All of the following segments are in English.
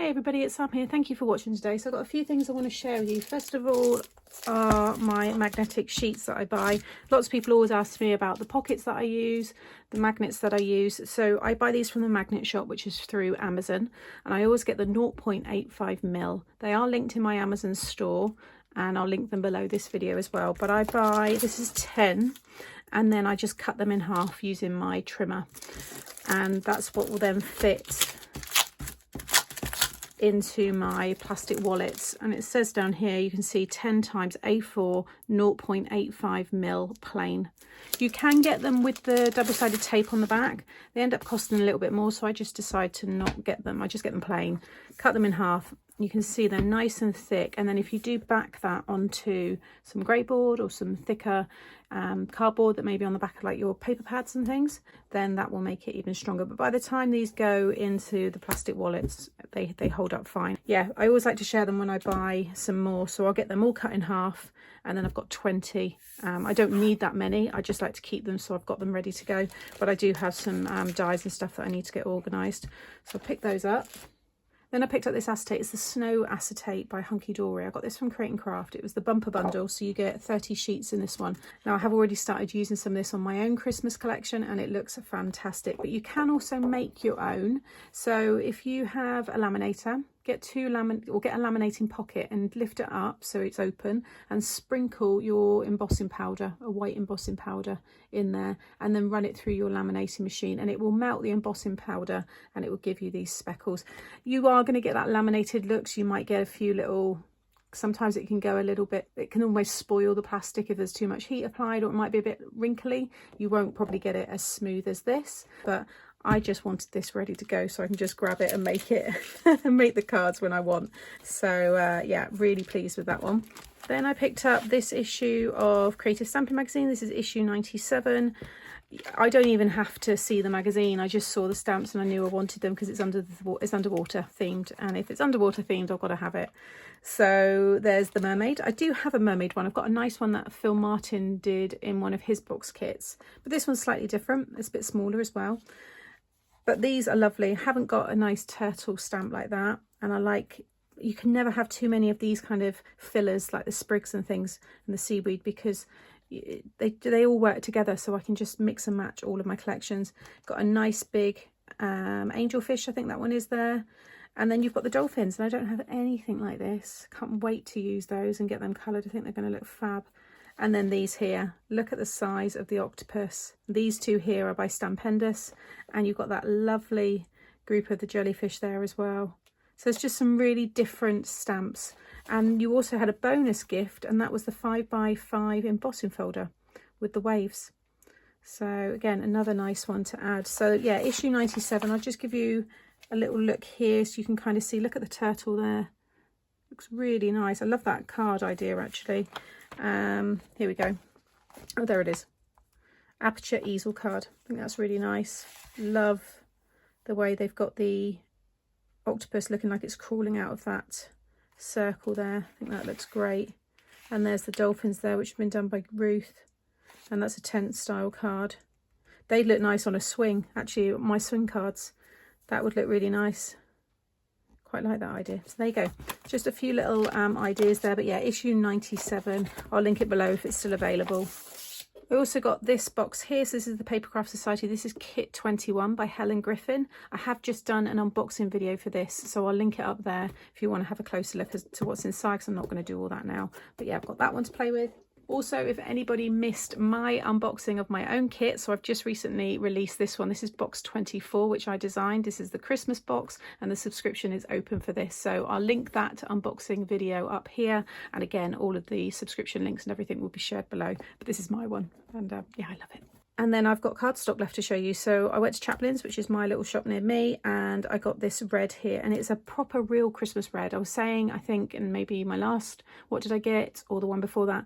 Hey everybody, it's Sam here. Thank you for watching today. So I've got a few things I want to share with you. First of all are my magnetic sheets that I buy. Lots of people always ask me about the pockets that I use, the magnets that I use. So I buy these from the magnet shop, which is through Amazon, and I always get the 0.85 mil. They are linked in my Amazon store and I'll link them below this video as well. But I buy, this is 10, and then I just cut them in half using my trimmer, and that's what will then fit into my plastic wallets. And it says down here, you can see 10 times A4 0.85 mil plain. You can get them with the double-sided tape on the back. They end up costing a little bit more, so I just decide to not get them. I just get them plain, cut them in half. You can see they're nice and thick, and then if you do back that onto some grey board or some thicker cardboard that may be on the back of like your paper pads and things, then that will make it even stronger. But by the time these go into the plastic wallets, they hold up fine. Yeah, I always like to share them when I buy some more, so I'll get them all cut in half, and then I've got 20. I don't need that many, I just like to keep them so I've got them ready to go. But I do have some dies and stuff that I need to get organised, so I'll pick those up. Then I picked up this acetate. It's the Snow Acetate by Hunkydory. I got this from Create and Craft. It was the bumper bundle, so you get 30 sheets in this one. Now, I have already started using some of this on my own Christmas collection, and it looks fantastic. But you can also make your own. So if you have a laminator, get a laminating pocket and lift it up so it's open, and sprinkle your embossing powder, a white embossing powder, in there, and then run it through your laminating machine, and it will melt the embossing powder and it will give you these speckles. You are going to get that laminated look, so you might get a few little, sometimes it can go a little bit, it can almost spoil the plastic if there's too much heat applied, or it might be a bit wrinkly. You won't probably get it as smooth as this, but I just wanted this ready to go so I can just grab it and make it and make the cards when I want. So yeah, really pleased with that one. Then I picked up this issue of Creative Stamping Magazine. This is issue 97. I don't even have to see the magazine. I just saw the stamps and I knew I wanted them because it's underwater themed, and if it's underwater themed, I've got to have it. So there's the mermaid. I do have a mermaid one. I've got a nice one that Phil Martin did in one of his box kits, but this one's slightly different. It's a bit smaller as well. But these are lovely. I haven't got a nice turtle stamp like that, and I like, you can never have too many of these kind of fillers like the sprigs and things and the seaweed, because they all work together, so I can just mix and match all of my collections. Got a nice big angelfish, I think that one is there. And then you've got the dolphins, and I don't have anything like this. Can't wait to use those and get them coloured. I think they're going to look fab. And then these here, look at the size of the octopus. These two here are by Stampendous, and you've got that lovely group of the jellyfish there as well. So it's just some really different stamps. And you also had a bonus gift, and that was the 5x5 embossing folder with the waves. So again, another nice one to add. So yeah, issue 97, I'll just give you a little look here so you can kind of see, look at the turtle there. Looks really nice. I love that card idea actually. Here we go. Oh, there it is. Aperture easel card. I think that's really nice. Love the way they've got the octopus looking like it's crawling out of that circle there. I think that looks great. And there's the dolphins there, which have been done by Ruth, and that's a tent style card. They look nice on a swing. Actually, my swing cards, that would look really nice. Quite like that idea. So there you go, just a few little ideas there. But yeah, issue 97, I'll link it below if it's still available. I also got this box here. So this is the Papercraft Society. This is kit 21 by Helen Griffin. I have just done an unboxing video for this, so I'll link it up there if you want to have a closer look as to what's inside, because I'm not going to do all that now. But yeah, I've got that one to play with. Also, if anybody missed my unboxing of my own kit, so I've just recently released this one. This is box 24, which I designed. This is the Christmas box, and the subscription is open for this. So I'll link that unboxing video up here. And again, all of the subscription links and everything will be shared below. But this is my one, and yeah, I love it. And then I've got cardstock left to show you. So I went to Chaplin's, which is my little shop near me, and I got this red here, and it's a proper real Christmas red. I was saying, I think, and maybe my last, what did I get, or the one before that,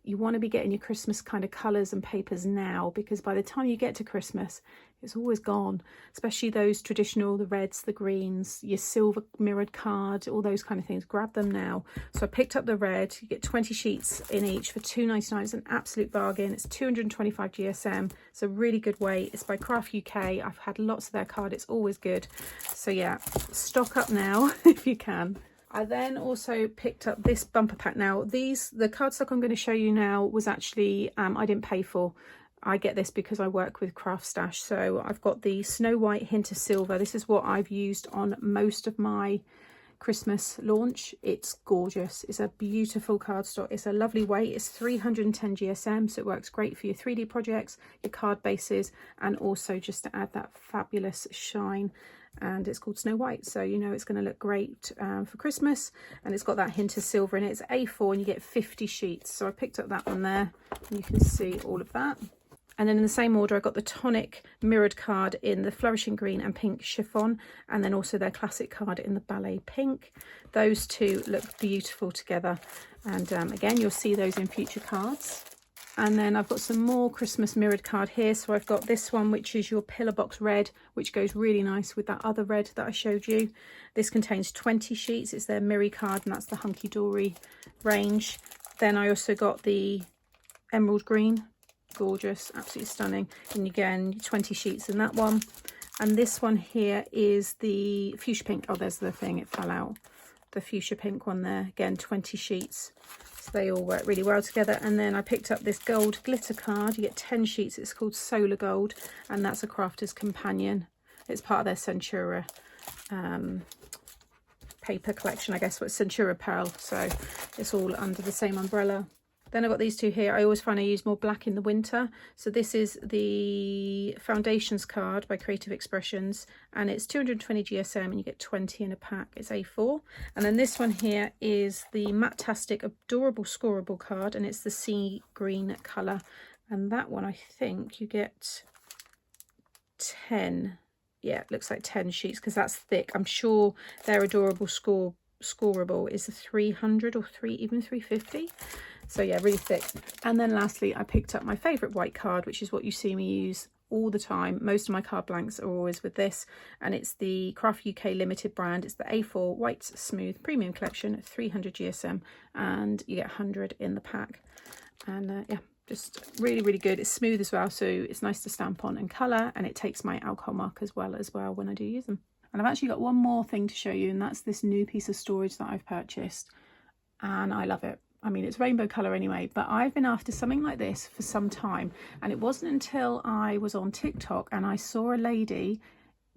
you want to be getting your Christmas kind of colours and papers now, because by the time you get to Christmas, it's always gone, especially those traditional, the reds, the greens, your silver mirrored card, all those kind of things. Grab them now. So I picked up the red. You get 20 sheets in each for £2.99. It's an absolute bargain. It's 225 GSM. It's a really good weight. It's by Craft UK. I've had lots of their card. It's always good. So yeah, stock up now if you can. I then also picked up this bumper pack. Now the cardstock I'm going to show you now was actually, I didn't pay for. I get this because I work with Craft Stash. So I've got the Snow White Hint of Silver. This is what I've used on most of my Christmas launch. It's gorgeous. It's a beautiful cardstock. It's a lovely weight. It's 310 GSM, so it works great for your 3D projects, your card bases, and also just to add that fabulous shine. And it's called Snow White, so you know it's going to look great for Christmas. And it's got that hint of silver in it. It's A4 and you get 50 sheets. So I picked up that one there, and you can see all of that. And then in the same order, I got the Tonic mirrored card in the Flourishing Green and Pink chiffon, and then also their classic card in the Ballet Pink. Those two look beautiful together. And again, you'll see those in future cards. And then I've got some more Christmas mirrored card here. So I've got this one, which is your Pillar Box Red, which goes really nice with that other red that I showed you. This contains 20 sheets. It's their Mirror card, and that's the Hunkydory range. Then I also got the Emerald Green. Gorgeous, absolutely stunning. And again, 20 sheets in that one. And this one here is the Fuchsia Pink. Oh, there's the thing, it fell out. The Fuchsia Pink one there. Again, 20 sheets. So they all work really well together. And then I picked up this gold glitter card. You get 10 sheets. It's called Solar Gold, and that's a Crafter's Companion. It's part of their Centura paper collection, I guess, what Centura Pearl. So it's all under the same umbrella. Then I've got these two here. I always find I use more black in the winter. So this is the Foundations card by Creative Expressions, and it's 220 GSM, and you get 20 in a pack. It's A4. And then this one here is the Matte-tastic Adorable Scoreboard card, and it's the sea green colour. And that one, I think you get 10. Yeah, it looks like 10 sheets because that's thick. I'm sure their Adorable Scoreboard is a 300 or even 350. So yeah, really thick. And then lastly, I picked up my favourite white card, which is what you see me use all the time. Most of my card blanks are always with this, and it's the Craft UK Limited brand. It's the A4 White Smooth Premium Collection, 300 GSM, and you get 100 in the pack. And yeah, just really, really good. It's smooth as well, so it's nice to stamp on and colour, and it takes my alcohol mark as well when I do use them. And I've actually got one more thing to show you, and that's this new piece of storage that I've purchased, and I love it. I mean, it's rainbow colour anyway, but I've been after something like this for some time, and it wasn't until I was on TikTok and I saw a lady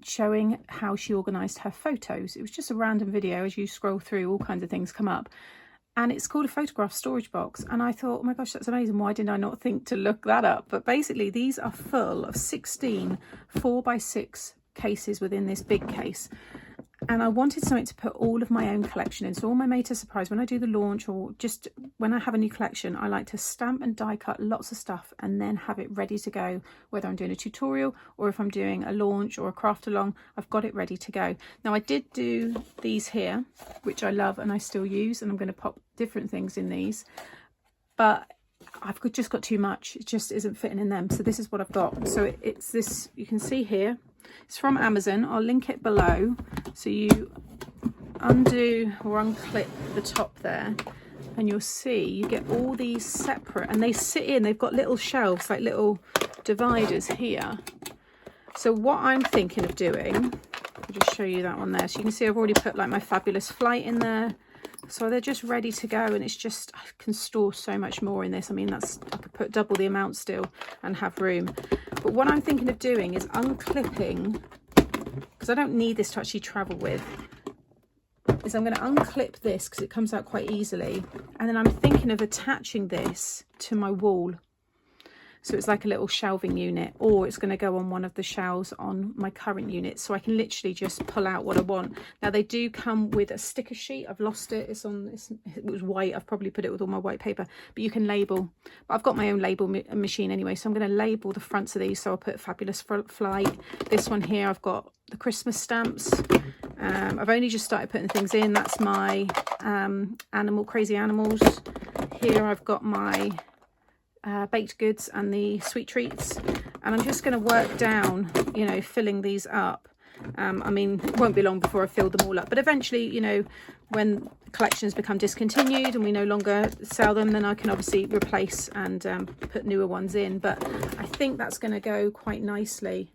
showing how she organised her photos. It was just a random video. As you scroll through, all kinds of things come up, and it's called a photograph storage box. And I thought, oh my gosh, that's amazing. Why didn't I not think to look that up? But basically, these are full of 16 4x6 cases within this big case. And I wanted something to put all of my own collection in. So all my Made to Surprise, when I do the launch or just when I have a new collection, I like to stamp and die cut lots of stuff and then have it ready to go. Whether I'm doing a tutorial or if I'm doing a launch or a craft along, I've got it ready to go. Now I did do these here, which I love and I still use, and I'm going to pop different things in these. But I've just got too much. It just isn't fitting in them. So this is what I've got. So it's this, you can see here. It's from Amazon. I'll link it below. So you undo or unclip the top there, and you'll see you get all these separate, and they sit in, they've got little shelves, like little dividers here. So what I'm thinking of doing, I'll just show you that one there. So you can see I've already put like my Fabulous Flight in there. So they're just ready to go, and it's just, I can store so much more in this. I mean, I could put double the amount still and have room. But what I'm thinking of doing is unclipping, because I don't need this to actually travel with, is I'm going to unclip this because it comes out quite easily. And then I'm thinking of attaching this to my wall. So it's like a little shelving unit, or it's going to go on one of the shelves on my current unit. So I can literally just pull out what I want. Now they do come with a sticker sheet. I've lost it. It was white. I've probably put it with all my white paper, but you can label. But I've got my own label machine anyway. So I'm going to label the fronts of these. So I'll put Fabulous Flight. This one here, I've got the Christmas stamps. I've only just started putting things in. That's my Crazy Animals. Here I've got my baked goods and the sweet treats, and I'm just going to work down, you know, filling these up. I mean, it won't be long before I fill them all up, but eventually, you know, when collections become discontinued and we no longer sell them, then I can obviously replace and put newer ones in. But I think that's going to go quite nicely.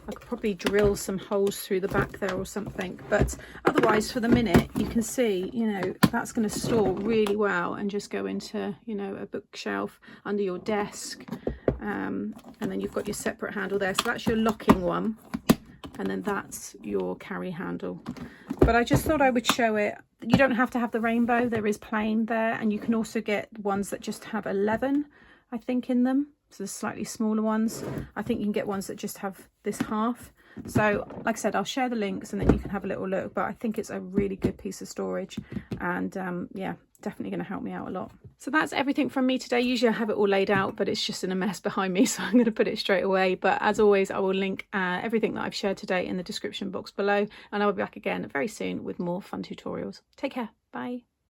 I could probably drill some holes through the back there or something, but otherwise for the minute you can see, you know, that's going to store really well and just go into, you know, a bookshelf under your desk, and then you've got your separate handle there. So that's your locking one, and then that's your carry handle. But I just thought I would show it. You don't have to have the rainbow, there is plain there, and you can also get ones that just have 11, I think, in them. So the slightly smaller ones. I think you can get ones that just have this half. So like I said, I'll share the links and then you can have a little look, but I think it's a really good piece of storage, and yeah, definitely going to help me out a lot. So that's everything from me today. Usually I have it all laid out, but it's just in a mess behind me, so I'm going to put it straight away. But as always, I will link everything that I've shared today in the description box below, and I will be back again very soon with more fun tutorials. Take care. Bye.